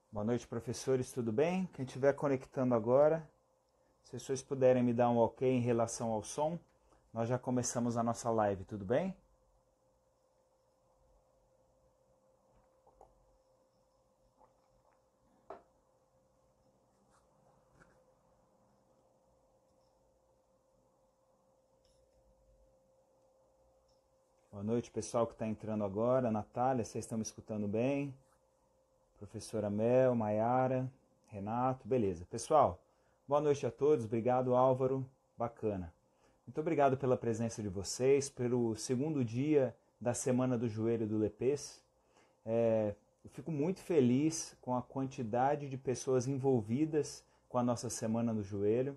Boa noite, professores, tudo bem? Quem estiver conectando agora, se vocês puderem me dar um ok em relação ao som, nós já começamos a nossa live, tudo bem? Boa noite, pessoal que está entrando agora. Natália, vocês estão me escutando bem? Professora Mel, Maiara, Renato, beleza. Pessoal, boa noite a todos, obrigado Álvaro, bacana. Muito obrigado pela presença de vocês, pelo segundo dia da Semana do Joelho do Lepês. Eu fico muito feliz com a quantidade de pessoas envolvidas com a nossa Semana do Joelho,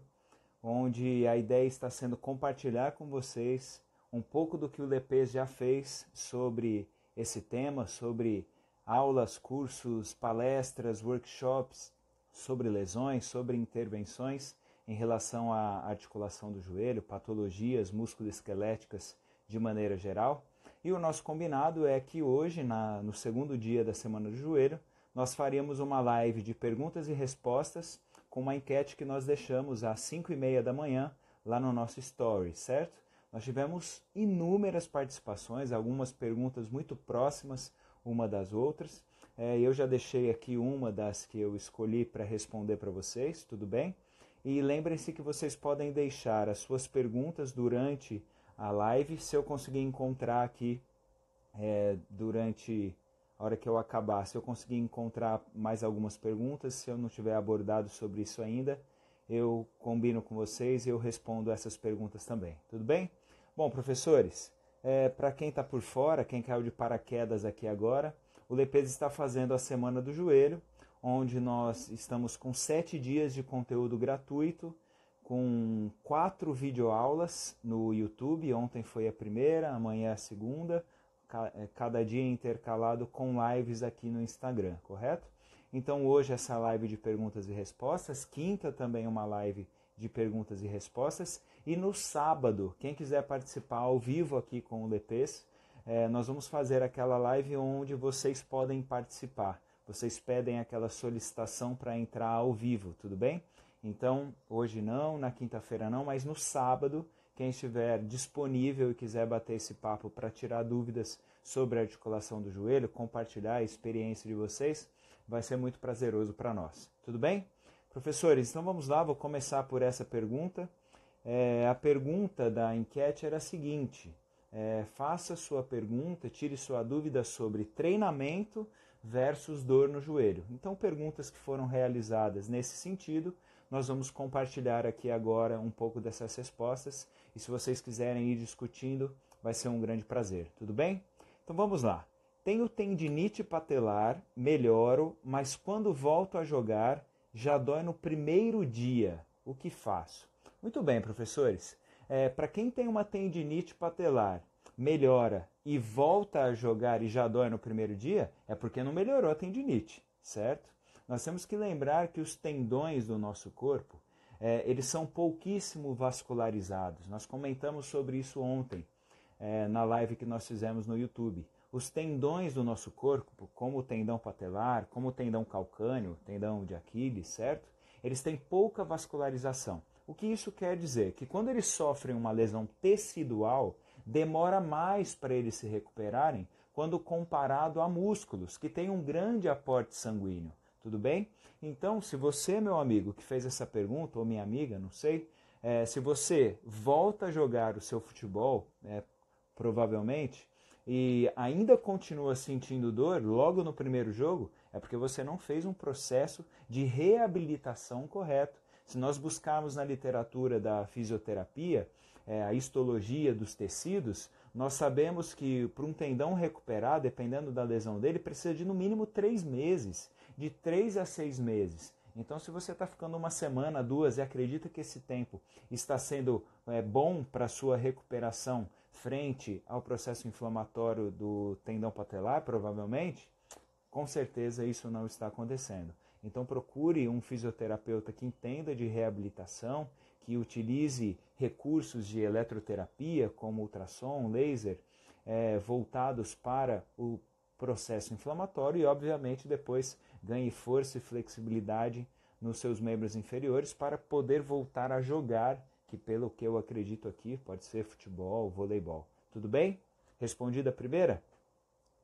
onde a ideia está sendo compartilhar com vocês um pouco do que o Lepês já fez sobre esse tema, sobre aulas, cursos, palestras, workshops, sobre lesões, sobre intervenções em relação à articulação do joelho, patologias musculoesqueléticas de maneira geral. E o nosso combinado é que hoje, no segundo dia da Semana do Joelho, nós faríamos uma live de perguntas e respostas com uma enquete que nós deixamos às 5h30 da manhã lá no nosso story, certo? Nós tivemos inúmeras participações, algumas perguntas muito próximas uma das outras. Eu já deixei aqui uma das que eu escolhi para responder para vocês, tudo bem? E lembrem-se que vocês podem deixar as suas perguntas durante a live, se eu conseguir encontrar aqui durante a hora que eu acabar, se eu conseguir encontrar mais algumas perguntas, se eu não tiver abordado sobre isso ainda, eu combino com vocês e eu respondo essas perguntas também, tudo bem? Bom, professores, para quem está por fora, quem caiu de paraquedas aqui agora, o Lepês está fazendo a Semana do Joelho, onde nós estamos com 7 dias de conteúdo gratuito, com 4 videoaulas no YouTube. Ontem foi a primeira, amanhã é a segunda, cada dia intercalado com lives aqui no Instagram, correto? Então hoje essa live de perguntas e respostas, quinta também uma live de perguntas e respostas, e no sábado, quem quiser participar ao vivo aqui com o Lepês, nós vamos fazer aquela live onde vocês podem participar. Vocês pedem aquela solicitação para entrar ao vivo, tudo bem? Então, hoje não, na quinta-feira não, mas no sábado, quem estiver disponível e quiser bater esse papo para tirar dúvidas sobre a articulação do joelho, compartilhar a experiência de vocês, vai ser muito prazeroso para nós. Tudo bem? Professores, então vamos lá, vou começar por essa pergunta. A pergunta da enquete era a seguinte: faça sua pergunta, tire sua dúvida sobre treinamento versus dor no joelho. Então, perguntas que foram realizadas nesse sentido, nós vamos compartilhar aqui agora um pouco dessas respostas, e se vocês quiserem ir discutindo, vai ser um grande prazer, tudo bem? Então vamos lá. Tenho tendinite patelar, melhoro, mas quando volto a jogar, já dói no primeiro dia. O que faço? Muito bem, professores. Para quem tem uma tendinite patelar, melhora e volta a jogar e já dói no primeiro dia, é porque não melhorou a tendinite, certo? Nós temos que lembrar que os tendões do nosso corpo, eles são pouquíssimo vascularizados. Nós comentamos sobre isso ontem, na live que nós fizemos no YouTube. Os tendões do nosso corpo, como o tendão patelar, como o tendão calcâneo, tendão de Aquiles, certo? Eles têm pouca vascularização. O que isso quer dizer? Que quando eles sofrem uma lesão tecidual, demora mais para eles se recuperarem quando comparado a músculos, que têm um grande aporte sanguíneo. Tudo bem? Então, se você, meu amigo, que fez essa pergunta, ou minha amiga, não sei, se você volta a jogar o seu futebol, provavelmente, e ainda continua sentindo dor logo no primeiro jogo, é porque você não fez um processo de reabilitação correto. Se nós buscarmos na literatura da fisioterapia, a histologia dos tecidos, nós sabemos que para um tendão recuperar, dependendo da lesão dele, precisa de no mínimo 3 meses, de 3 a 6 meses. Então, se você está ficando uma semana, 2, e acredita que esse tempo está sendo bom para a sua recuperação frente ao processo inflamatório do tendão patelar, provavelmente, com certeza isso não está acontecendo. Então procure um fisioterapeuta que entenda de reabilitação, que utilize recursos de eletroterapia, como ultrassom, laser, voltados para o processo inflamatório e, obviamente, depois ganhe força e flexibilidade nos seus membros inferiores para poder voltar a jogar, que pelo que eu acredito aqui, pode ser futebol, voleibol. Tudo bem? Respondida a primeira?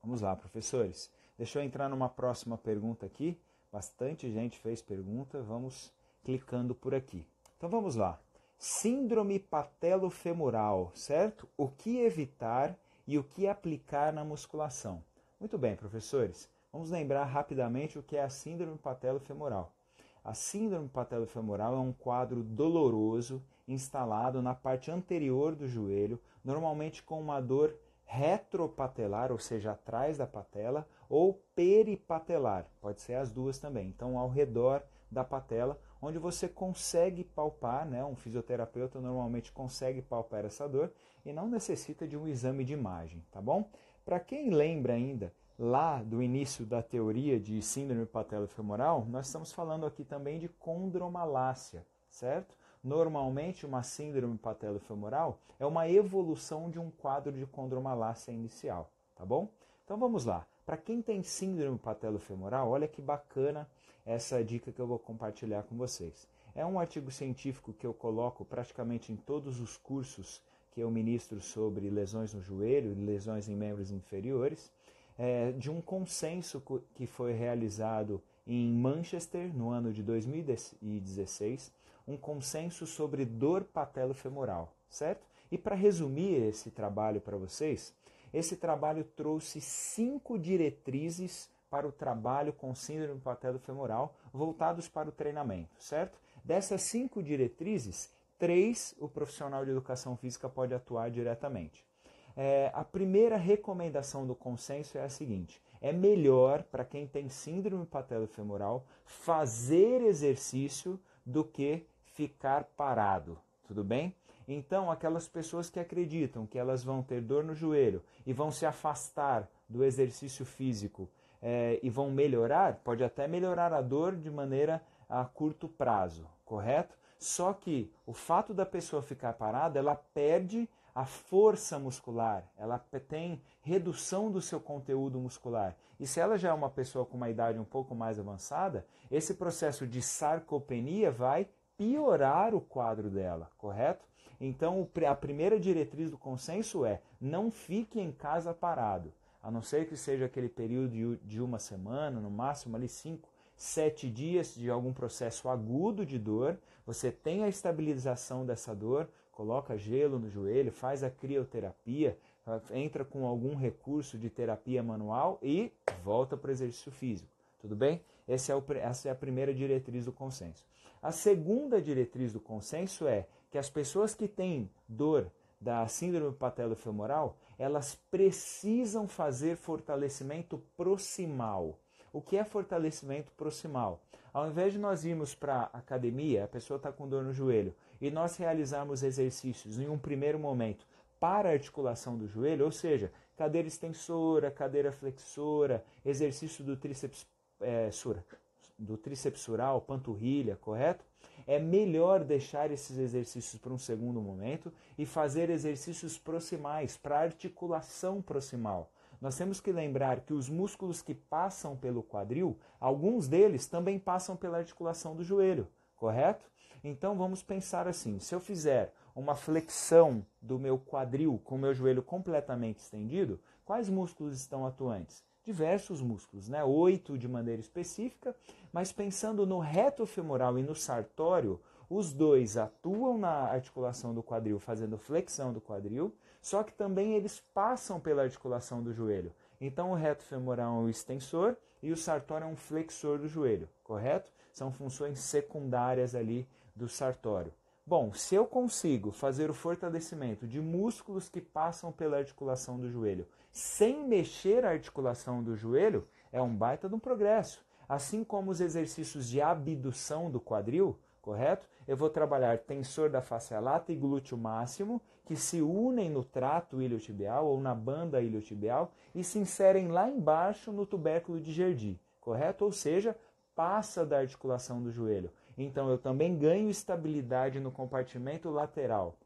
Vamos lá, professores. Deixa eu entrar numa próxima pergunta aqui. Bastante gente fez pergunta, vamos clicando por aqui. Então vamos lá. Síndrome patelofemoral, certo? O que evitar e o que aplicar na musculação? Muito bem, professores. Vamos lembrar rapidamente o que é a síndrome patelofemoral. A síndrome patelofemoral é um quadro doloroso instalado na parte anterior do joelho, normalmente com uma dor retropatelar, ou seja, atrás da patela, ou peripatelar, pode ser as duas também. Então, ao redor da patela, onde você consegue palpar, né? Um fisioterapeuta normalmente consegue palpar essa dor e não necessita de um exame de imagem, tá bom? Para quem lembra ainda lá do início da teoria de síndrome patelofemoral, nós estamos falando aqui também de condromalácia, certo? Normalmente, uma síndrome patelofemoral é uma evolução de um quadro de condromalácia inicial, tá bom? Então vamos lá. Para quem tem síndrome patelofemoral, olha que bacana essa dica que eu vou compartilhar com vocês. É um artigo científico que eu coloco praticamente em todos os cursos que eu ministro sobre lesões no joelho e lesões em membros inferiores, de um consenso que foi realizado em Manchester no ano de 2016, um consenso sobre dor patelofemoral, certo? E para resumir esse trabalho para vocês, esse trabalho trouxe 5 diretrizes para o trabalho com síndrome patelofemoral voltados para o treinamento, certo? Dessas 5 diretrizes, 3 o profissional de educação física pode atuar diretamente. A primeira recomendação do consenso é a seguinte: é melhor para quem tem síndrome patelofemoral fazer exercício do que ficar parado, tudo bem? Então, aquelas pessoas que acreditam que elas vão ter dor no joelho e vão se afastar do exercício físico e vão melhorar, pode até melhorar a dor de maneira a curto prazo, correto? Só que o fato da pessoa ficar parada, ela perde a força muscular, ela tem redução do seu conteúdo muscular. E se ela já é uma pessoa com uma idade um pouco mais avançada, esse processo de sarcopenia vai piorar o quadro dela, correto? Então, a primeira diretriz do consenso é: não fique em casa parado, a não ser que seja aquele período de uma semana, no máximo ali 5, 7 dias de algum processo agudo de dor, você tem a estabilização dessa dor, coloca gelo no joelho, faz a crioterapia, entra com algum recurso de terapia manual e volta para o exercício físico. Tudo bem? Essa é a primeira diretriz do consenso. A segunda diretriz do consenso é que as pessoas que têm dor da síndrome patelofemoral, elas precisam fazer fortalecimento proximal. O que é fortalecimento proximal? Ao invés de nós irmos para a academia, a pessoa está com dor no joelho, e nós realizarmos exercícios em um primeiro momento para a articulação do joelho, ou seja, cadeira extensora, cadeira flexora, exercício do tríceps sural, panturrilha, correto? É melhor deixar esses exercícios para um segundo momento e fazer exercícios proximais, para articulação proximal. Nós temos que lembrar que os músculos que passam pelo quadril, alguns deles também passam pela articulação do joelho, correto? Então vamos pensar assim: se eu fizer uma flexão do meu quadril com o meu joelho completamente estendido, quais músculos estão atuantes? Diversos músculos, né? 8 de maneira específica, mas pensando no reto femoral e no sartório, os dois atuam na articulação do quadril, fazendo flexão do quadril, só que também eles passam pela articulação do joelho. Então o reto femoral é um extensor e o sartório é um flexor do joelho, correto? São funções secundárias ali do sartório. Bom, se eu consigo fazer o fortalecimento de músculos que passam pela articulação do joelho sem mexer a articulação do joelho, é um baita de um progresso. Assim como os exercícios de abdução do quadril, correto? Eu vou trabalhar tensor da face lata e glúteo máximo, que se unem no trato iliotibial ou na banda iliotibial e se inserem lá embaixo no tubérculo de Gerdy, correto? Ou seja, passa da articulação do joelho. Então eu também ganho estabilidade no compartimento lateral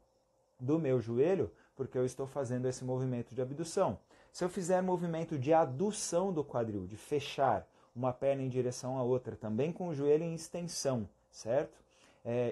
do meu joelho, porque eu estou fazendo esse movimento de abdução. Se eu fizer movimento de adução do quadril, de fechar uma perna em direção à outra, também com o joelho em extensão, certo?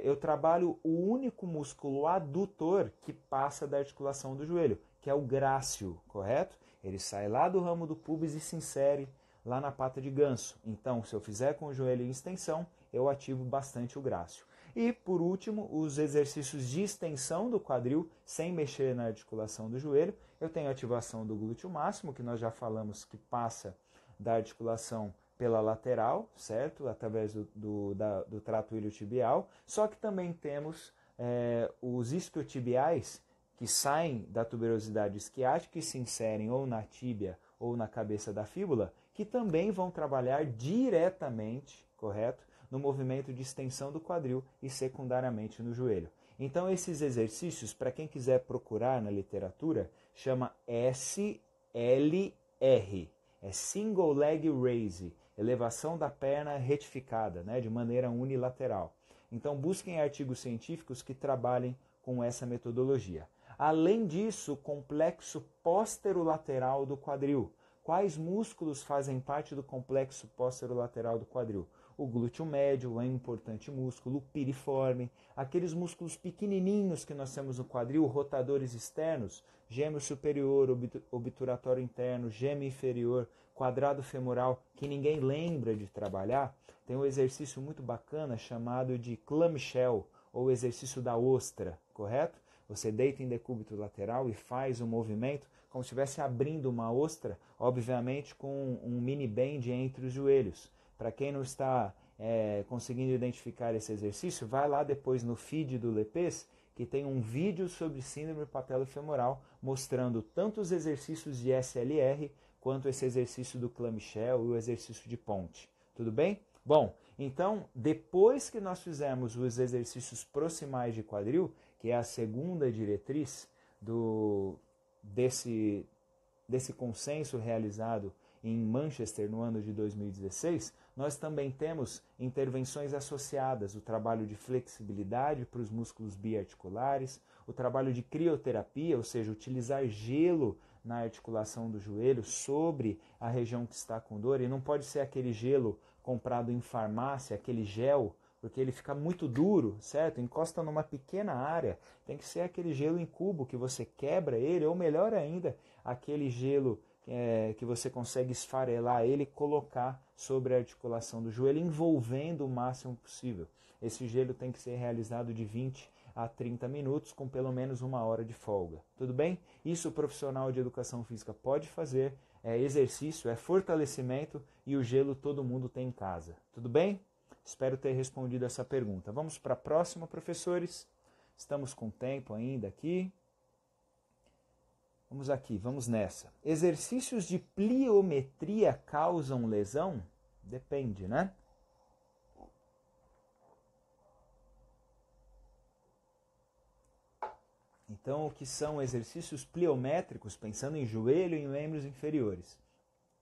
Eu trabalho o único músculo adutor que passa da articulação do joelho, que é o grácil, correto? Ele sai lá do ramo do pubis e se insere lá na pata de ganso. Então, se eu fizer com o joelho em extensão, eu ativo bastante o grácil. E, por último, os exercícios de extensão do quadril, sem mexer na articulação do joelho. Eu tenho a ativação do glúteo máximo, que nós já falamos que passa da articulação pela lateral, certo? Através do trato iliotibial. Só que também temos os isquiotibiais, que saem da tuberosidade isquiática e se inserem ou na tíbia ou na cabeça da fíbula, que também vão trabalhar diretamente, correto? No movimento de extensão do quadril e secundariamente no joelho. Então esses exercícios, para quem quiser procurar na literatura, chama SLR, é Single Leg Raise, elevação da perna retificada, né, de maneira unilateral. Então busquem artigos científicos que trabalhem com essa metodologia. Além disso, o complexo posterolateral do quadril. Quais músculos fazem parte do complexo posterolateral do quadril? O glúteo médio é um importante músculo, o piriforme, aqueles músculos pequenininhos que nós temos no quadril, rotadores externos, gêmeo superior, obturatório interno, gêmeo inferior, quadrado femoral, que ninguém lembra de trabalhar. Tem um exercício muito bacana chamado de clamshell, ou exercício da ostra, correto? Você deita em decúbito lateral e faz um movimento como se estivesse abrindo uma ostra, obviamente com um mini bend entre os joelhos. Para quem não está conseguindo identificar esse exercício, vai lá depois no feed do Lepes, que tem um vídeo sobre síndrome patellofemoral mostrando tanto os exercícios de SLR quanto esse exercício do clamshell e o exercício de ponte. Tudo bem? Bom, então, depois que nós fizermos os exercícios proximais de quadril, que é a segunda diretriz desse consenso realizado em Manchester no ano de 2016, nós também temos intervenções associadas, o trabalho de flexibilidade para os músculos biarticulares, o trabalho de crioterapia, ou seja, utilizar gelo na articulação do joelho sobre a região que está com dor, e não pode ser aquele gelo comprado em farmácia, aquele gel, porque ele fica muito duro, certo? Encosta numa pequena área, tem que ser aquele gelo em cubo que você quebra ele, ou melhor ainda, aquele gelo que você consegue esfarelar ele e colocar sobre a articulação do joelho, envolvendo o máximo possível. Esse gelo tem que ser realizado de 20 a 30 minutos, com pelo menos 1 hora de folga. Tudo bem? Isso o profissional de educação física pode fazer, é exercício, é fortalecimento, e o gelo todo mundo tem em casa. Tudo bem? Espero ter respondido essa pergunta. Vamos para a próxima, professores. Estamos com tempo ainda aqui. Vamos aqui, vamos nessa. Exercícios de pliometria causam lesão? Depende, né? Então, o que são exercícios pliométricos, pensando em joelho e em membros inferiores?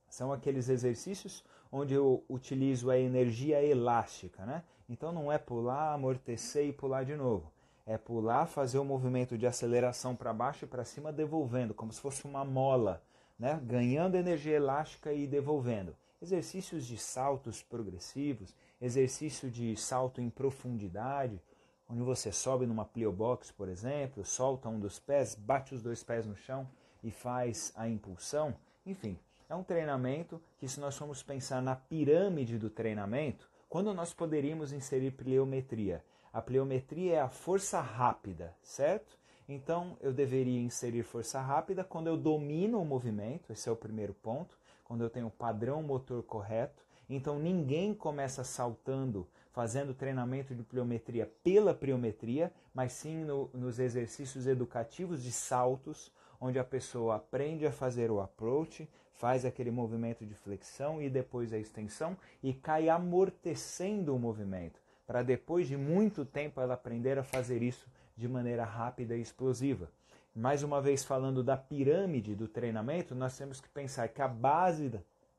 São aqueles exercícios onde eu utilizo a energia elástica, né? Então não é pular, amortecer e pular de novo. É pular, fazer o movimento de aceleração para baixo e para cima, devolvendo, como se fosse uma mola, né? Ganhando energia elástica e devolvendo. Exercícios de saltos progressivos, exercício de salto em profundidade, onde você sobe numa pliobox, por exemplo, solta um dos pés, bate os 2 pés no chão e faz a impulsão. Enfim, é um treinamento que, se nós formos pensar na pirâmide do treinamento, quando nós poderíamos inserir pliometria? A pliometria é a força rápida, certo? Então, eu deveria inserir força rápida quando eu domino o movimento, esse é o primeiro ponto, quando eu tenho o padrão motor correto. Então, ninguém começa saltando, fazendo treinamento de pliometria pela pliometria, mas sim nos exercícios educativos de saltos, onde a pessoa aprende a fazer o approach, faz aquele movimento de flexão e depois a extensão e cai amortecendo o movimento, para depois de muito tempo ela aprender a fazer isso de maneira rápida e explosiva. Mais uma vez, falando da pirâmide do treinamento, nós temos que pensar que a base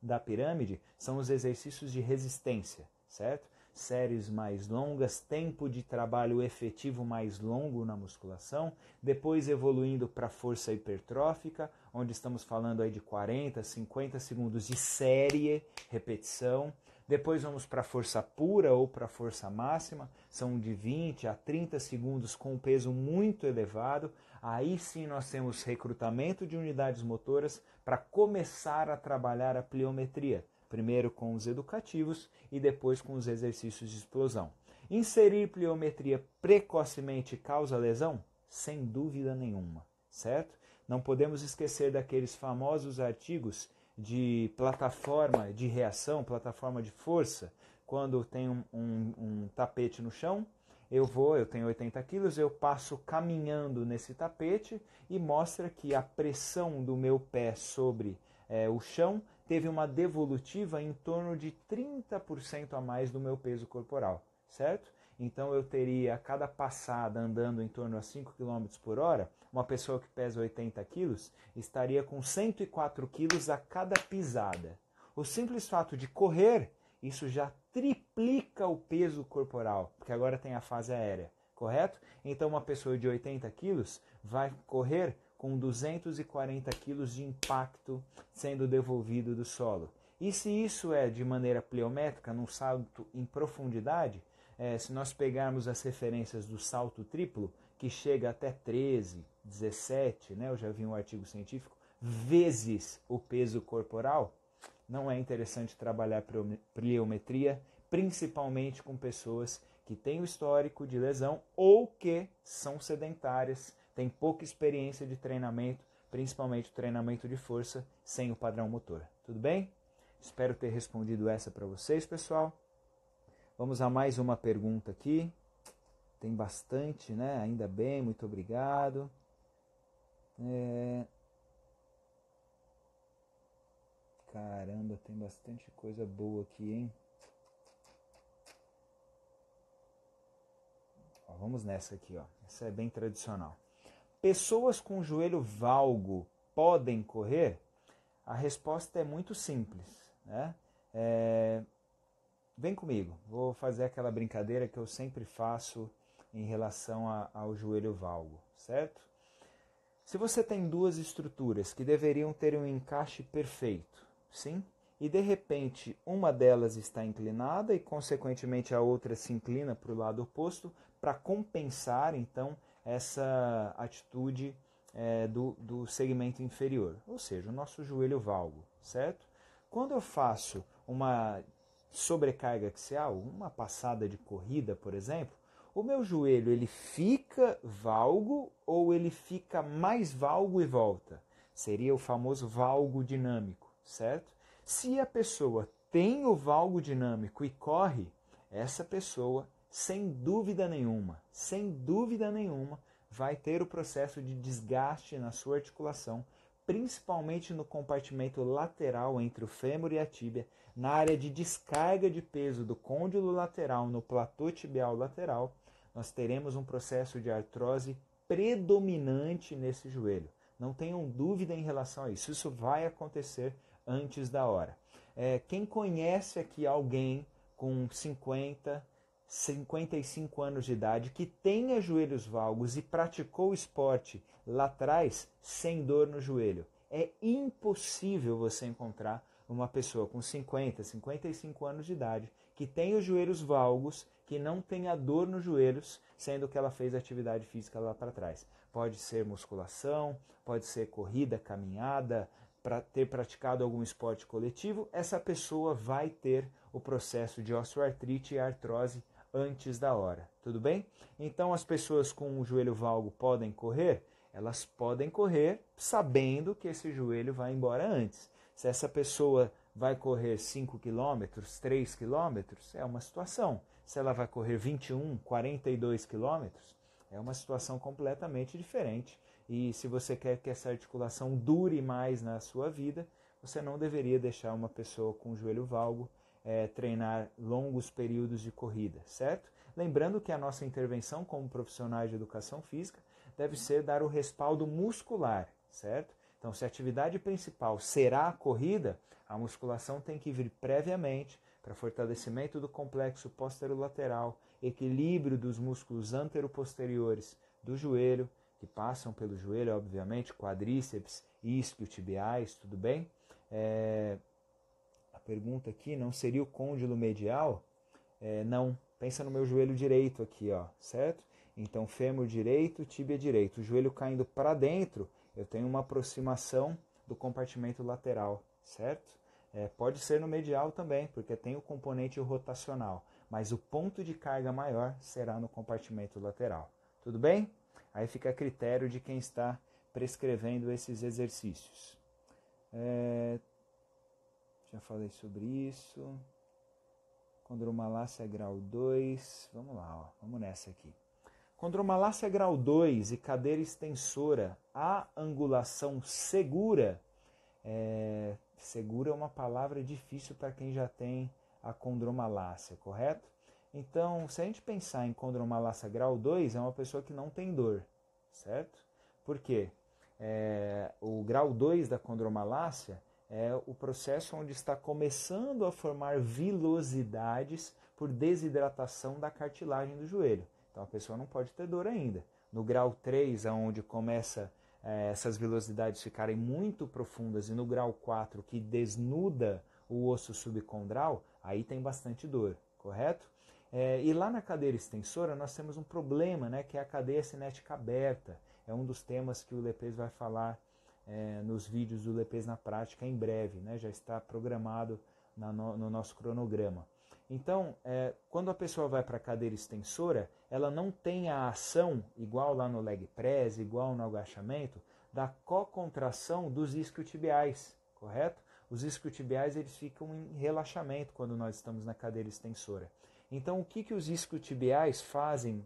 da pirâmide são os exercícios de resistência, certo? séries mais longas, tempo de trabalho efetivo mais longo na musculação, depois evoluindo para força hipertrófica, onde estamos falando aí de 40, 50 segundos de série, repetição. Depois vamos para a força pura ou para a força máxima, são de 20 a 30 segundos com um peso muito elevado. Aí sim nós temos recrutamento de unidades motoras para começar a trabalhar a pliometria, primeiro com os educativos e depois com os exercícios de explosão. Inserir pliometria precocemente causa lesão? Sem dúvida nenhuma, certo? Não podemos esquecer daqueles famosos artigos de plataforma de reação, plataforma de força, quando tem um tapete no chão, eu tenho 80 quilos, eu passo caminhando nesse tapete e mostra que a pressão do meu pé sobre o chão teve uma devolutiva em torno de 30% a mais do meu peso corporal, certo? Então eu teria a cada passada andando em torno a 5 km por hora, uma pessoa que pesa 80 quilos estaria com 104 quilos a cada pisada. O simples fato de correr, isso já triplica o peso corporal, porque agora tem a fase aérea, correto? Então uma pessoa de 80 quilos vai correr com 240 quilos de impacto sendo devolvido do solo. E se isso é de maneira pliométrica, num salto em profundidade, se nós pegarmos as referências do salto triplo, que chega até 13, 17, né, eu já vi um artigo científico, vezes o peso corporal, não é interessante trabalhar pliometria, principalmente com pessoas que têm o histórico de lesão ou que são sedentárias, têm pouca experiência de treinamento, principalmente o treinamento de força, sem o padrão motor. Tudo bem? Espero ter respondido essa para vocês, pessoal. Vamos a mais uma pergunta aqui. Tem bastante, né? Ainda bem, muito obrigado. Caramba, tem bastante coisa boa aqui, hein? Ó, vamos nessa aqui, ó. Essa é bem tradicional. Pessoas com joelho valgo podem correr? A resposta é muito simples, né? Vem comigo, vou fazer aquela brincadeira que eu sempre faço em relação ao joelho valgo, certo? Se você tem duas estruturas que deveriam ter um encaixe perfeito, sim? E de repente uma delas está inclinada e consequentemente a outra se inclina para o lado oposto para compensar então essa atitude do segmento inferior, ou seja, o nosso joelho valgo, certo? Quando eu faço uma sobrecarga axial, uma passada de corrida, por exemplo, o meu joelho ele fica valgo ou ele fica mais valgo e volta? Seria o famoso valgo dinâmico, certo? Se a pessoa tem o valgo dinâmico e corre, essa pessoa, sem dúvida nenhuma, vai ter o processo de desgaste na sua articulação, principalmente no compartimento lateral entre o fêmur e a tíbia, na área de descarga de peso do côndilo lateral no platô tibial lateral, nós teremos um processo de artrose predominante nesse joelho. Não tenham dúvida em relação a isso. Isso vai acontecer antes da hora. Quem conhece aqui alguém com 50, 55 anos de idade que tenha joelhos valgos e praticou esporte lá atrás sem dor no joelho? É impossível você encontrar uma pessoa com 50, 55 anos de idade que tenha os joelhos valgos, que não tenha dor nos joelhos, sendo que ela fez atividade física lá para trás. Pode ser musculação, pode ser corrida, caminhada, para ter praticado algum esporte coletivo, essa pessoa vai ter o processo de osteoartrite e artrose antes da hora, tudo bem? Então as pessoas com o joelho valgo podem correr? Elas podem correr sabendo que esse joelho vai embora antes. Se essa pessoa vai correr 5 km, 3 km, é uma situação. Se ela vai correr 21, 42 km, é uma situação completamente diferente. E se você quer que essa articulação dure mais na sua vida, você não deveria deixar uma pessoa com o joelho valgo treinar longos períodos de corrida, certo? Lembrando que a nossa intervenção como profissionais de educação física deve ser dar o respaldo muscular, certo? Então, se a atividade principal será a corrida, a musculação tem que vir previamente para fortalecimento do complexo posterolateral, equilíbrio dos músculos anteroposteriores do joelho, que passam pelo joelho, obviamente, quadríceps, isquiotibiais, tudo bem? A pergunta aqui, não seria o côndilo medial? Não, pensa no meu joelho direito aqui, ó, certo? Então, fêmur direito, tíbia direito. O joelho caindo para dentro, eu tenho uma aproximação do compartimento lateral, certo? Pode ser no medial também, porque tem o componente rotacional, mas o ponto de carga maior será no compartimento lateral. Tudo bem? Aí fica a critério de quem está prescrevendo esses exercícios. Já falei sobre isso. Condromalácia grau 2. Vamos lá, ó. Vamos nessa aqui. Condromalácia grau 2 e cadeira extensora, a angulação segura. Segura é uma palavra difícil para quem já tem a condromalácia, correto? Então, se a gente pensar em condromalácia grau 2, é uma pessoa que não tem dor, certo? Por quê? O grau 2 da condromalácia é o processo onde está começando a formar vilosidades por desidratação da cartilagem do joelho. Então a pessoa não pode ter dor ainda. No grau 3, onde começa essas vilosidades ficarem muito profundas, e no grau 4, que desnuda o osso subcondral, aí tem bastante dor, correto? E lá na cadeira extensora nós temos um problema, né, que é a cadeia cinética aberta. É um dos temas que o Lepez vai falar nos vídeos do Lepez na prática em breve, né, já está programado no nosso cronograma. Então, quando a pessoa vai para a cadeira extensora, ela não tem a ação, igual lá no leg press, igual no agachamento, da cocontração dos isquiotibiais, correto? Os isquiotibiais eles ficam em relaxamento quando nós estamos na cadeira extensora. Então, o que os isquiotibiais fazem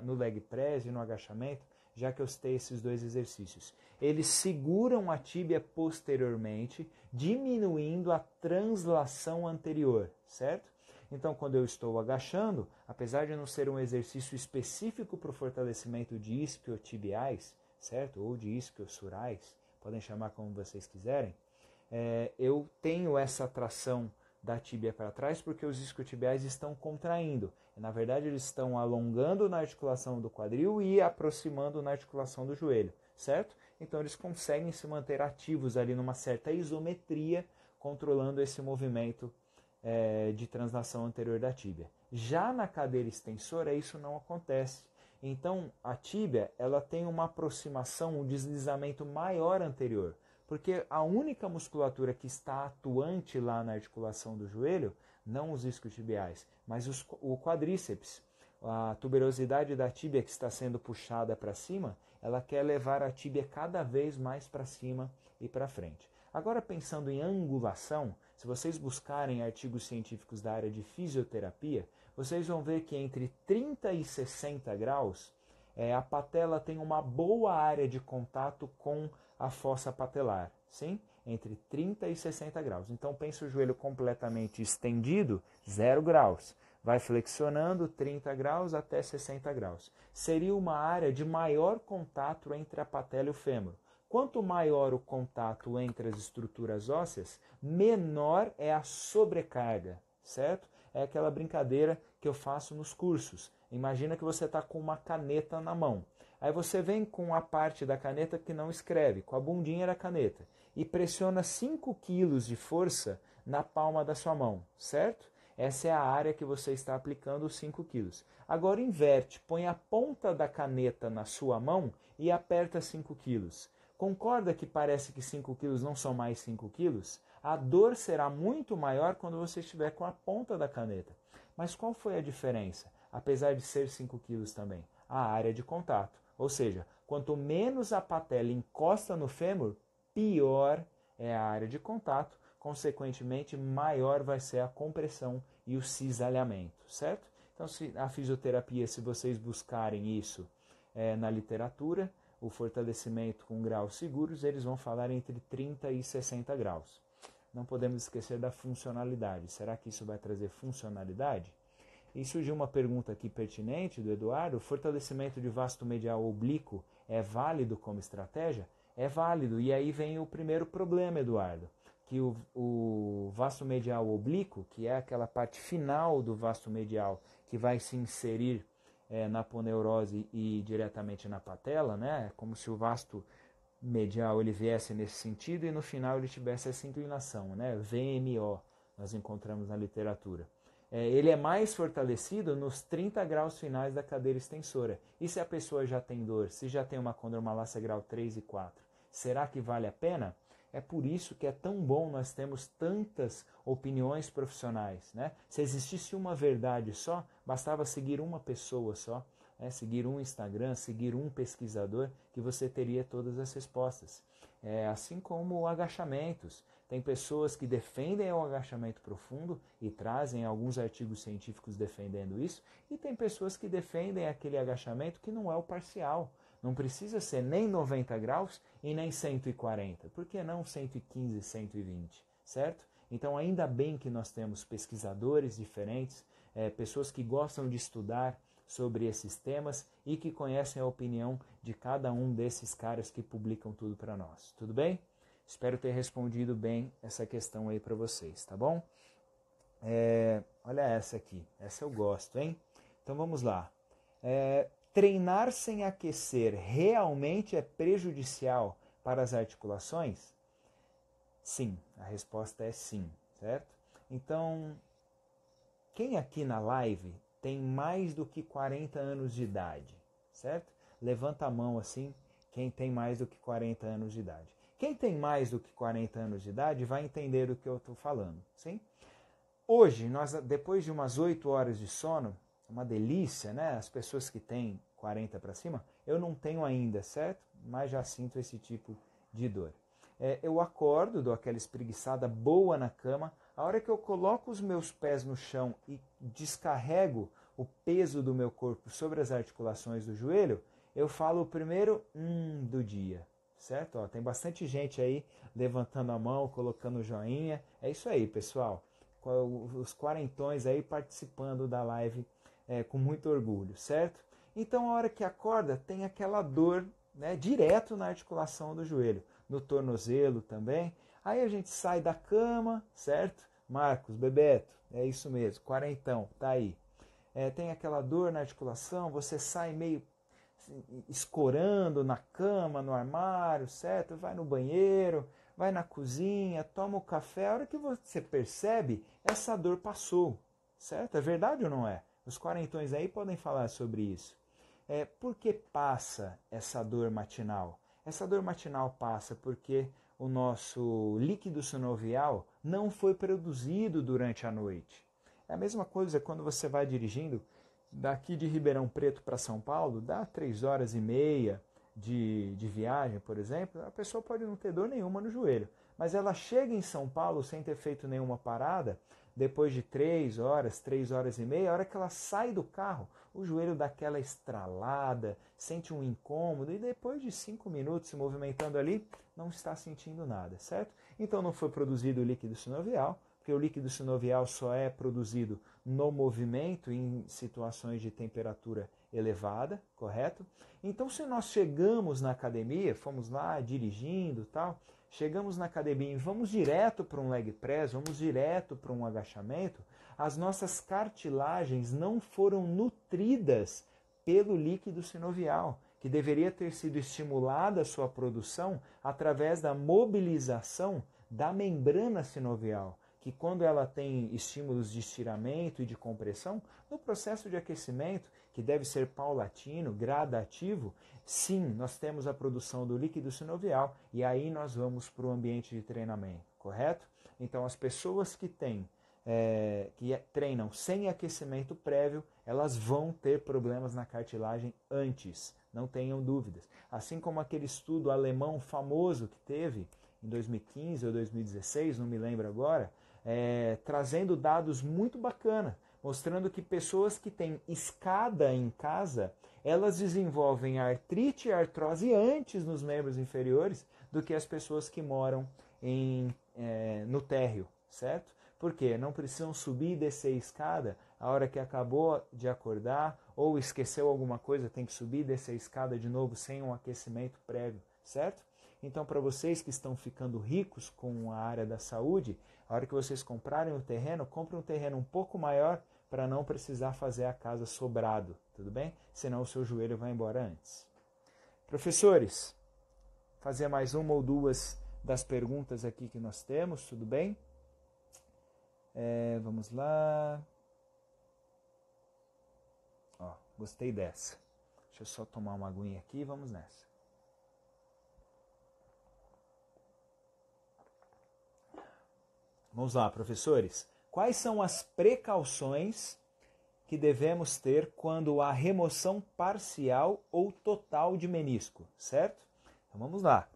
no leg press e no agachamento, já que eu citei esses dois exercícios? Eles seguram a tíbia posteriormente, diminuindo a translação anterior, certo? Então, quando eu estou agachando, apesar de não ser um exercício específico para o fortalecimento de isquiotibiais, certo? Ou de isquiosurais, podem chamar como vocês quiserem, eu tenho essa tração da tíbia para trás porque os isquiotibiais estão contraindo. Na verdade, eles estão alongando na articulação do quadril e aproximando na articulação do joelho, certo? Então, eles conseguem se manter ativos ali numa certa isometria, controlando esse movimento de translação anterior da tíbia. Já na cadeira extensora, isso não acontece. Então, a tíbia ela tem uma aproximação, um deslizamento maior anterior, porque a única musculatura que está atuante lá na articulação do joelho, não os isquiotibiais, mas o quadríceps. A tuberosidade da tíbia que está sendo puxada para cima, ela quer levar a tíbia cada vez mais para cima e para frente. Agora, pensando em angulação, se vocês buscarem artigos científicos da área de fisioterapia, vocês vão ver que entre 30 e 60 graus, a patela tem uma boa área de contato com a fossa patelar, sim? Entre 30 e 60 graus. Então, pensa o joelho completamente estendido, 0 graus. Vai flexionando 30 graus até 60 graus. Seria uma área de maior contato entre a patela e o fêmur. Quanto maior o contato entre as estruturas ósseas, menor é a sobrecarga, certo? É aquela brincadeira que eu faço nos cursos. Imagina que você está com uma caneta na mão. Aí você vem com a parte da caneta que não escreve, com a bundinha da caneta, e pressiona 5 kg de força na palma da sua mão, certo? Essa é a área que você está aplicando os 5 kg. Agora inverte, põe a ponta da caneta na sua mão e aperta 5 kg. Concorda que parece que 5 kg não são mais 5 kg? A dor será muito maior quando você estiver com a ponta da caneta. Mas qual foi a diferença? Apesar de ser 5 kg também, a área de contato. Ou seja, quanto menos a patela encosta no fêmur, pior é a área de contato. Consequentemente, maior vai ser a compressão e o cisalhamento, certo? Então, a fisioterapia, se vocês buscarem isso na literatura, o fortalecimento com graus seguros, eles vão falar entre 30 e 60 graus. Não podemos esquecer da funcionalidade. Será que isso vai trazer funcionalidade? E surgiu uma pergunta aqui pertinente do Eduardo: o fortalecimento de vasto medial oblíquo é válido como estratégia? É válido. E aí vem o primeiro problema, Eduardo, que o vasto medial oblíquo, que é aquela parte final do vasto medial que vai se inserir na aponeurose e diretamente na patela, né? É como se o vasto medial ele viesse nesse sentido e no final ele tivesse essa inclinação, né? VMO, nós encontramos na literatura. Ele é mais fortalecido nos 30 graus finais da cadeira extensora. E se a pessoa já tem dor, se já tem uma condromalácia grau 3 e 4, será que vale a pena? É por isso que é tão bom nós termos tantas opiniões profissionais, né? Se existisse uma verdade só, bastava seguir uma pessoa só, seguir um Instagram, seguir um pesquisador, que você teria todas as respostas. Assim como agachamentos. Tem pessoas que defendem o agachamento profundo e trazem alguns artigos científicos defendendo isso, e tem pessoas que defendem aquele agachamento que não é o parcial. Não precisa ser nem 90 graus e nem 140. Por que não 115, 120? Certo? Então, ainda bem que nós temos pesquisadores diferentes, pessoas que gostam de estudar sobre esses temas e que conhecem a opinião de cada um desses caras que publicam tudo para nós. Tudo bem? Espero ter respondido bem essa questão aí para vocês, tá bom? Olha essa aqui. Essa eu gosto, hein? Então, vamos lá. Treinar sem aquecer realmente é prejudicial para as articulações? Sim, a resposta é sim, certo? Então, quem aqui na live tem mais do que 40 anos de idade, certo? Levanta a mão assim, quem tem mais do que 40 anos de idade. Quem tem mais do que 40 anos de idade vai entender o que eu estou falando, sim? Hoje, depois de umas 8 horas de sono, uma delícia, né? As pessoas que têm 40 para cima, eu não tenho ainda, certo? Mas já sinto esse tipo de dor. Eu acordo, dou aquela espreguiçada boa na cama, a hora que eu coloco os meus pés no chão e descarrego o peso do meu corpo sobre as articulações do joelho, eu falo o primeiro do dia, certo? Ó, tem bastante gente aí levantando a mão, colocando o joinha. É isso aí, pessoal. Os quarentões aí participando da live com muito orgulho, certo? Então, a hora que acorda, tem aquela dor, né, direto na articulação do joelho, no tornozelo também. Aí a gente sai da cama, certo? Marcos, Bebeto, é isso mesmo, quarentão, tá aí. Tem aquela dor na articulação, você sai meio escorando na cama, no armário, certo? Vai no banheiro, vai na cozinha, toma o café. A hora que você percebe, essa dor passou, certo? É verdade ou não é? Os quarentões aí podem falar sobre isso. Por que passa essa dor matinal? Essa dor matinal passa porque o nosso líquido sinovial não foi produzido durante a noite. É a mesma coisa quando você vai dirigindo daqui de Ribeirão Preto para São Paulo, dá 3 horas e meia de viagem, por exemplo, a pessoa pode não ter dor nenhuma no joelho, mas ela chega em São Paulo sem ter feito nenhuma parada, depois de 3 horas e meia, a hora que ela sai do carro, o joelho dá aquela estralada, sente um incômodo e depois de 5 minutos se movimentando ali, não está sentindo nada, certo? Então não foi produzido o líquido sinovial, porque o líquido sinovial só é produzido no movimento em situações de temperatura elevada, correto? Então se nós chegamos na academia, fomos lá dirigindo e tal, chegamos na academia e vamos direto para um leg press, vamos direto para um agachamento, as nossas cartilagens não foram nutridas pelo líquido sinovial, que deveria ter sido estimulada a sua produção através da mobilização da membrana sinovial, que quando ela tem estímulos de estiramento e de compressão, no processo de aquecimento, que deve ser paulatino, gradativo, sim, nós temos a produção do líquido sinovial e aí nós vamos para o ambiente de treinamento, correto? Então as pessoas que treinam sem aquecimento prévio, elas vão ter problemas na cartilagem antes, não tenham dúvidas. Assim como aquele estudo alemão famoso que teve em 2015 ou 2016, não me lembro agora, trazendo dados muito bacanas, mostrando que pessoas que têm escada em casa, elas desenvolvem artrite e artrose antes nos membros inferiores do que as pessoas que moram no térreo, certo? Por quê? Não precisam subir e descer a escada a hora que acabou de acordar ou esqueceu alguma coisa, tem que subir e descer a escada de novo sem um aquecimento prévio, certo? Então, para vocês que estão ficando ricos com a área da saúde, a hora que vocês comprarem o terreno, compre um terreno um pouco maior para não precisar fazer a casa sobrado, tudo bem? Senão o seu joelho vai embora antes. Professores, fazer mais uma ou duas das perguntas aqui que nós temos, tudo bem? Vamos lá. Ó, gostei dessa. Deixa eu só tomar uma aguinha aqui e vamos nessa. Vamos lá, professores. Quais são as precauções que devemos ter quando há remoção parcial ou total de menisco, certo? Então vamos lá.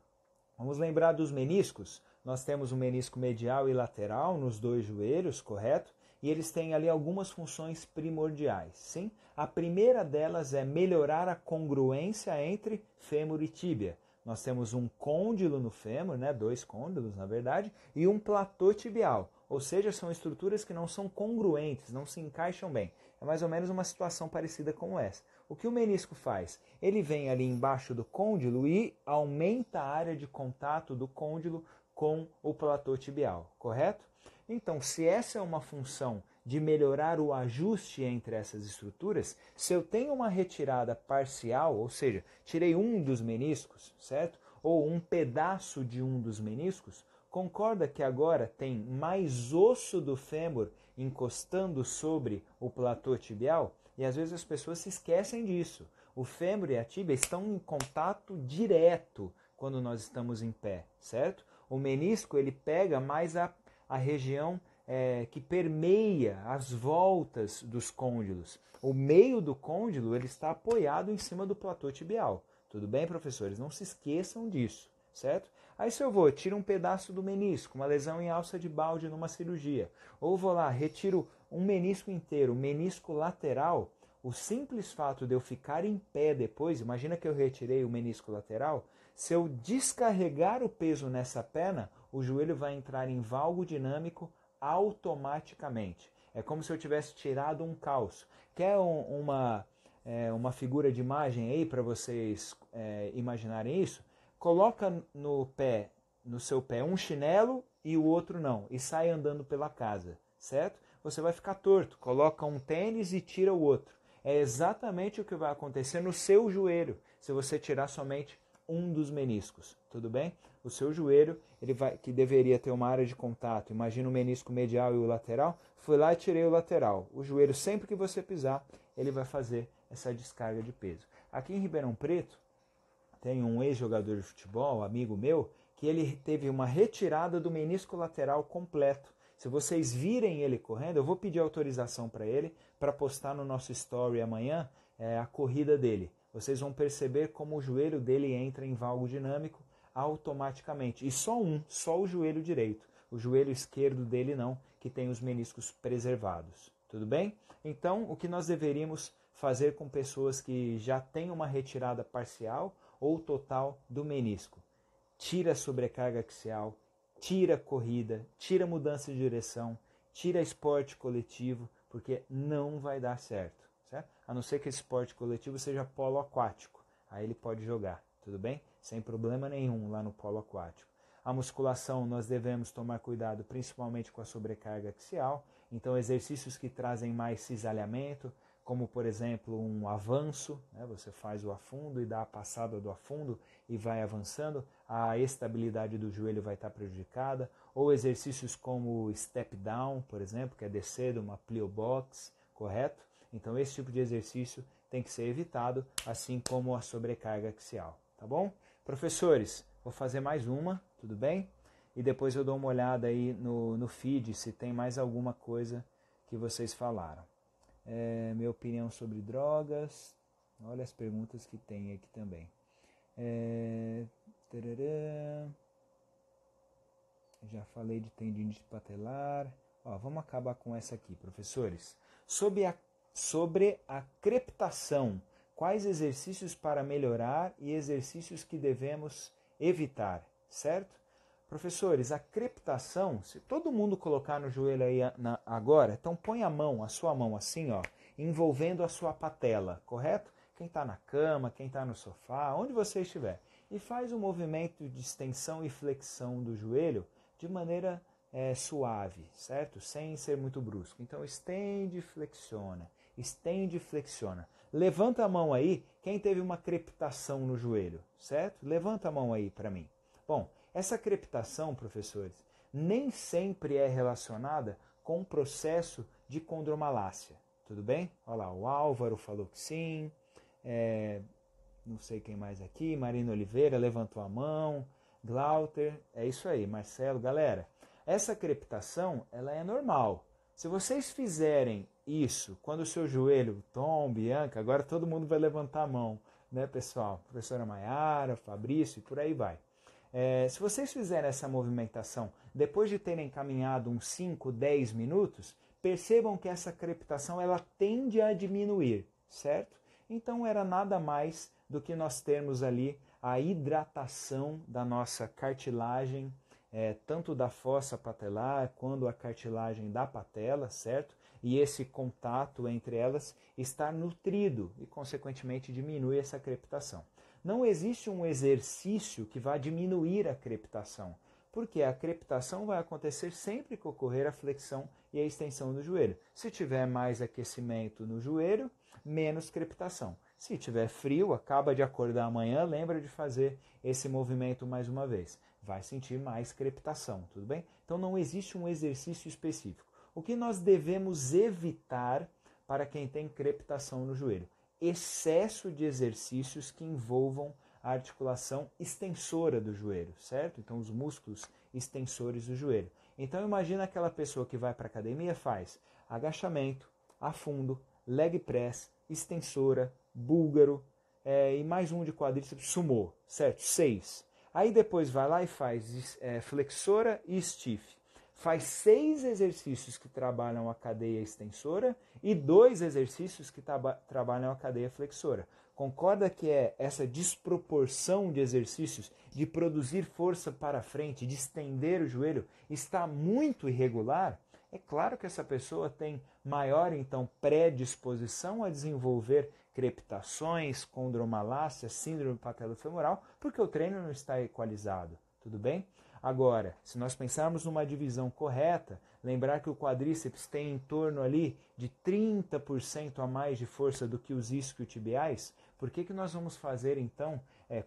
Vamos lembrar dos meniscos. Nós temos o menisco medial e lateral nos dois joelhos, correto? E eles têm ali algumas funções primordiais, sim? A primeira delas é melhorar a congruência entre fêmur e tíbia. Nós temos um côndilo no fêmur, né? 2 côndilos, na verdade, e um platô tibial. Ou seja, são estruturas que não são congruentes, não se encaixam bem. É mais ou menos uma situação parecida com essa. O que o menisco faz? Ele vem ali embaixo do côndilo e aumenta a área de contato do côndilo com o platô tibial, correto? Então, se essa é uma função de melhorar o ajuste entre essas estruturas, se eu tenho uma retirada parcial, ou seja, tirei um dos meniscos, certo? Ou um pedaço de um dos meniscos, concorda que agora tem mais osso do fêmur encostando sobre o platô tibial? E às vezes as pessoas se esquecem disso. O fêmur e a tíbia estão em contato direto quando nós estamos em pé, certo? O menisco ele pega mais a região que permeia as voltas dos côndilos. O meio do côndilo ele está apoiado em cima do platô tibial. Tudo bem, professores? Não se esqueçam disso, certo? Aí se eu vou, tiro um pedaço do menisco, uma lesão em alça de balde numa cirurgia, ou vou lá, retiro um menisco inteiro, menisco lateral, o simples fato de eu ficar em pé depois, imagina que eu retirei o menisco lateral, se eu descarregar o peso nessa perna, o joelho vai entrar em valgo dinâmico automaticamente. É como se eu tivesse tirado um calço. Quer uma figura de imagem aí para vocês imaginarem isso? Coloca no seu pé um chinelo e o outro não, e sai andando pela casa, certo? Você vai ficar torto. Coloca um tênis e tira o outro. É exatamente o que vai acontecer no seu joelho, se você tirar somente um dos meniscos, tudo bem? O seu joelho, que deveria ter uma área de contato, imagina o menisco medial e o lateral, fui lá e tirei o lateral. O joelho, sempre que você pisar, ele vai fazer essa descarga de peso. Aqui em Ribeirão Preto, tem um ex-jogador de futebol, amigo meu, que ele teve uma retirada do menisco lateral completo. Se vocês virem ele correndo, eu vou pedir autorização para ele, para postar no nosso story amanhã a corrida dele. Vocês vão perceber como o joelho dele entra em valgo dinâmico automaticamente. E só o joelho direito. O joelho esquerdo dele não, que tem os meniscos preservados. Tudo bem? Então, o que nós deveríamos fazer com pessoas que já têm uma retirada parcial ou total do menisco? Tira a sobrecarga axial, tira a corrida, tira a mudança de direção, tira esporte coletivo, porque não vai dar certo. Certo? A não ser que esse esporte coletivo seja polo aquático. Aí ele pode jogar, tudo bem? Sem problema nenhum lá no polo aquático. A musculação nós devemos tomar cuidado principalmente com a sobrecarga axial. Então exercícios que trazem mais cisalhamento, como por exemplo um avanço, né? Você faz o afundo e dá a passada do afundo e vai avançando, a estabilidade do joelho vai estar prejudicada. Ou exercícios como step down, por exemplo, que é descer de uma plio box, correto? Então esse tipo de exercício tem que ser evitado, assim como a sobrecarga axial, tá bom? Professores, vou fazer mais uma, tudo bem? E depois eu dou uma olhada aí no feed se tem mais alguma coisa que vocês falaram. Minha opinião sobre drogas, olha as perguntas que tem aqui também. Já falei de tendinite patelar. Vamos acabar com essa aqui, professores. Sobre a crepitação, quais exercícios para melhorar e exercícios que devemos evitar, certo? Professores, a crepitação, se todo mundo colocar no joelho aí agora, então põe a sua mão assim, envolvendo a sua patela, correto? Quem está na cama, quem está no sofá, onde você estiver. e faz um movimento de extensão e flexão do joelho de maneira suave, certo? Sem ser muito brusco. Então estende e flexiona. Levanta a mão aí, quem teve uma crepitação no joelho, certo? Levanta a mão aí para mim. Bom, essa crepitação, professores, nem sempre é relacionada com o processo de condromalácia, tudo bem? Olha lá, o Álvaro falou que sim, não sei quem mais aqui, Marina Oliveira levantou a mão, Glauter, é isso aí, Marcelo, galera. Essa crepitação, ela é normal. Se vocês fizerem isso quando o seu joelho, Tom, Bianca, agora todo mundo vai levantar a mão, né, pessoal? Professora Maiara, Fabrício e por aí vai. Se vocês fizerem essa movimentação depois de terem caminhado uns 5, 10 minutos, percebam que essa crepitação ela tende a diminuir, certo? Então era nada mais do que nós termos ali a hidratação da nossa cartilagem, tanto da fossa patelar quanto a cartilagem da patela, certo? E esse contato entre elas está nutrido e, consequentemente, diminui essa crepitação. Não existe um exercício que vá diminuir a crepitação, porque a crepitação vai acontecer sempre que ocorrer a flexão e a extensão do joelho. Se tiver mais aquecimento no joelho, menos crepitação. Se tiver frio, acaba de acordar amanhã, lembra de fazer esse movimento mais uma vez. Vai sentir mais crepitação, tudo bem? Então não existe um exercício específico. O que nós devemos evitar para quem tem crepitação no joelho? Excesso de exercícios que envolvam a articulação extensora do joelho, certo? Então os músculos extensores do joelho. Então imagina aquela pessoa que vai para a academia, faz agachamento, afundo, leg press, extensora, búlgaro e mais um de quadríceps, sumô, certo? 6. Aí depois vai lá e faz flexora e stiff. Faz 6 exercícios que trabalham a cadeia extensora e 2 exercícios que trabalham a cadeia flexora. Concorda que essa desproporção de exercícios, de produzir força para frente, de estender o joelho, está muito irregular? É claro que essa pessoa tem maior, então, predisposição a desenvolver crepitações, condromalácia, síndrome patelofemoral, porque o treino não está equalizado, tudo bem? Agora, se nós pensarmos numa divisão correta, lembrar que o quadríceps tem em torno ali de 30% a mais de força do que os isquiotibiais, por que nós vamos fazer então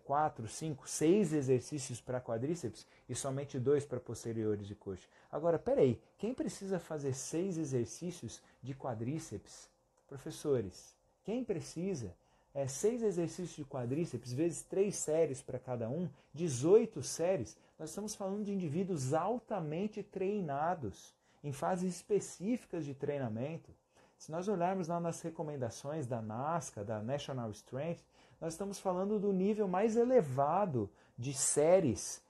4, 5, 6 exercícios para quadríceps e somente 2 para posteriores de coxa? Agora, peraí, quem precisa fazer 6 exercícios de quadríceps? Professores, quem precisa? 6 exercícios de quadríceps, vezes 3 séries para cada um, 18 séries. Nós estamos falando de indivíduos altamente treinados, em fases específicas de treinamento. Se nós olharmos lá nas recomendações da NASCA, da National Strength, nós estamos falando do nível mais elevado de séries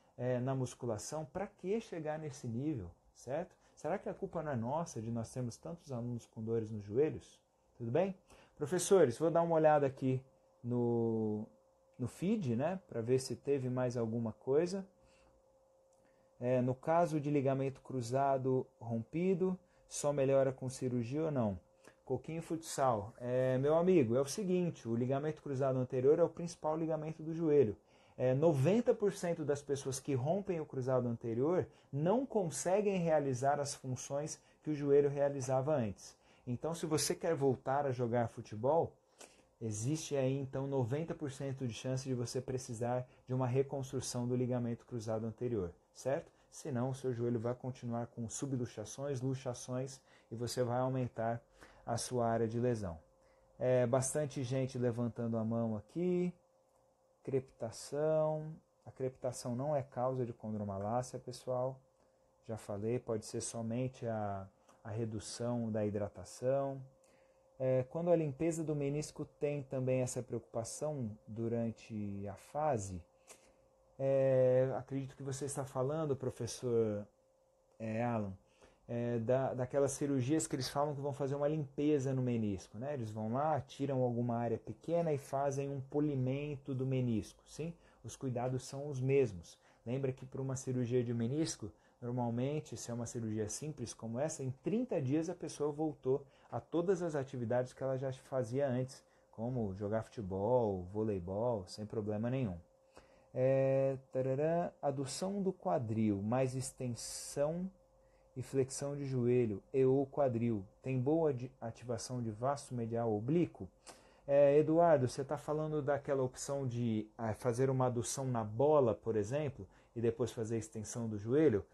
na musculação. Para que chegar nesse nível, certo? Será que a culpa não é nossa de nós termos tantos alunos com dores nos joelhos? Tudo bem? Professores, vou dar uma olhada aqui no feed, né, para ver se teve mais alguma coisa. No caso de ligamento cruzado rompido, só melhora com cirurgia ou não? Coquinho Futsal. Meu amigo, é o seguinte, o ligamento cruzado anterior é o principal ligamento do joelho. 90% das pessoas que rompem o cruzado anterior não conseguem realizar as funções que o joelho realizava antes. Então, se você quer voltar a jogar futebol, existe aí então 90% de chance de você precisar de uma reconstrução do ligamento cruzado anterior, certo? Senão, o seu joelho vai continuar com subluxações, luxações e você vai aumentar a sua área de lesão. Bastante gente levantando a mão aqui. Crepitação. A crepitação não é causa de condromalácia, pessoal. Já falei, pode ser somente a redução da hidratação. Quando a limpeza do menisco tem também essa preocupação durante a fase, acredito que você está falando, professor Alan, daquelas cirurgias que eles falam que vão fazer uma limpeza no menisco, né? Eles vão lá, tiram alguma área pequena e fazem um polimento do menisco, sim? Os cuidados são os mesmos. Lembra que para uma cirurgia de menisco, normalmente, se é uma cirurgia simples como essa, em 30 dias a pessoa voltou a todas as atividades que ela já fazia antes, como jogar futebol, voleibol, sem problema nenhum. Adução do quadril, mais extensão e flexão de joelho e ou quadril. Tem boa ativação de vasto medial oblíquo? Eduardo, você está falando daquela opção de fazer uma adução na bola, por exemplo, e depois fazer a extensão do joelho?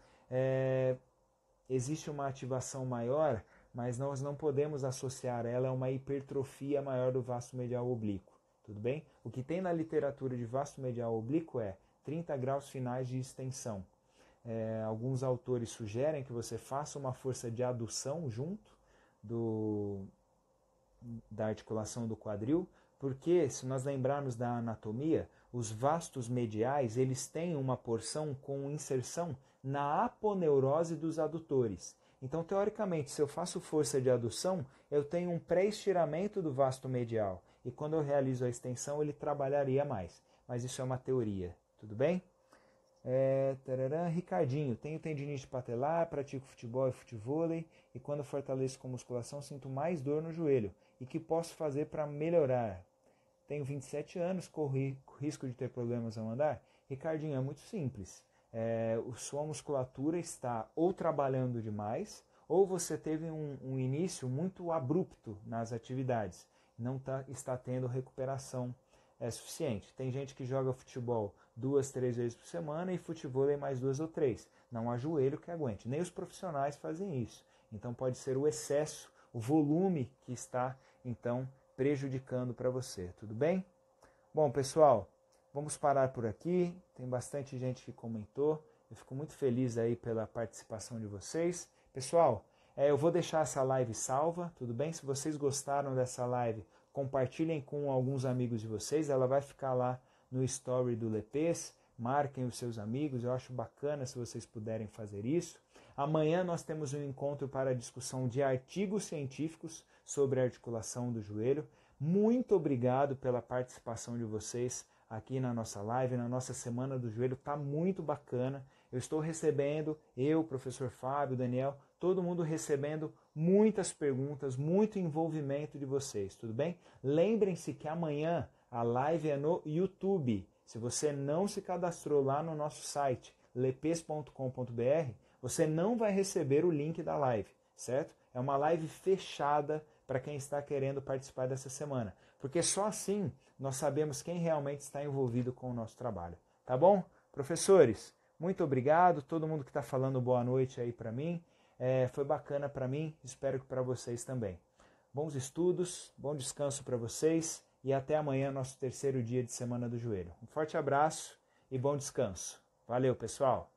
Existe uma ativação maior, mas nós não podemos associar ela a uma hipertrofia maior do vasto medial oblíquo. Tudo bem? O que tem na literatura de vasto medial oblíquo é 30 graus finais de extensão. Alguns autores sugerem que você faça uma força de adução junto da articulação do quadril, porque se nós lembrarmos da anatomia, os vastos mediais eles têm uma porção com inserção na aponeurose dos adutores. Então, teoricamente, se eu faço força de adução, eu tenho um pré-estiramento do vasto medial. E quando eu realizo a extensão, ele trabalharia mais. Mas isso é uma teoria, tudo bem? Ricardinho, tenho tendinite patelar, pratico futebol e futevôlei, e quando fortaleço com musculação, sinto mais dor no joelho. E que posso fazer para melhorar? Tenho 27 anos, corro risco de ter problemas ao andar? Ricardinho, é muito simples. Sua musculatura está ou trabalhando demais, ou você teve um início muito abrupto nas atividades. Não está tendo recuperação suficiente. Tem gente que joga futebol 2, 3 vezes por semana e futevôlei mais 2 ou 3. Não há joelho que aguente. Nem os profissionais fazem isso. Então pode ser o excesso, o volume que está, então, prejudicando para você. Tudo bem? Bom, pessoal, vamos parar por aqui. Tem bastante gente que comentou. Eu fico muito feliz aí pela participação de vocês. Pessoal, eu vou deixar essa live salva, tudo bem? Se vocês gostaram dessa live, compartilhem com alguns amigos de vocês. Ela vai ficar lá no story do Lepês. Marquem os seus amigos. Eu acho bacana se vocês puderem fazer isso. Amanhã nós temos um encontro para a discussão de artigos científicos sobre a articulação do joelho. Muito obrigado pela participação de vocês aqui na nossa live, na nossa Semana do Joelho. Está muito bacana. Eu estou recebendo, professor Fábio, Daniel, todo mundo recebendo muitas perguntas, muito envolvimento de vocês, tudo bem? Lembrem-se que amanhã a live é no YouTube. Se você não se cadastrou lá no nosso site, lepes.com.br, você não vai receber o link da live, certo? É uma live fechada para quem está querendo participar dessa semana, porque só assim nós sabemos quem realmente está envolvido com o nosso trabalho, tá bom? Professores, muito obrigado, todo mundo que está falando boa noite aí para mim, foi bacana para mim, espero que para vocês também. Bons estudos, bom descanso para vocês e até amanhã, nosso terceiro dia de Semana do Joelho. Um forte abraço e bom descanso. Valeu, pessoal!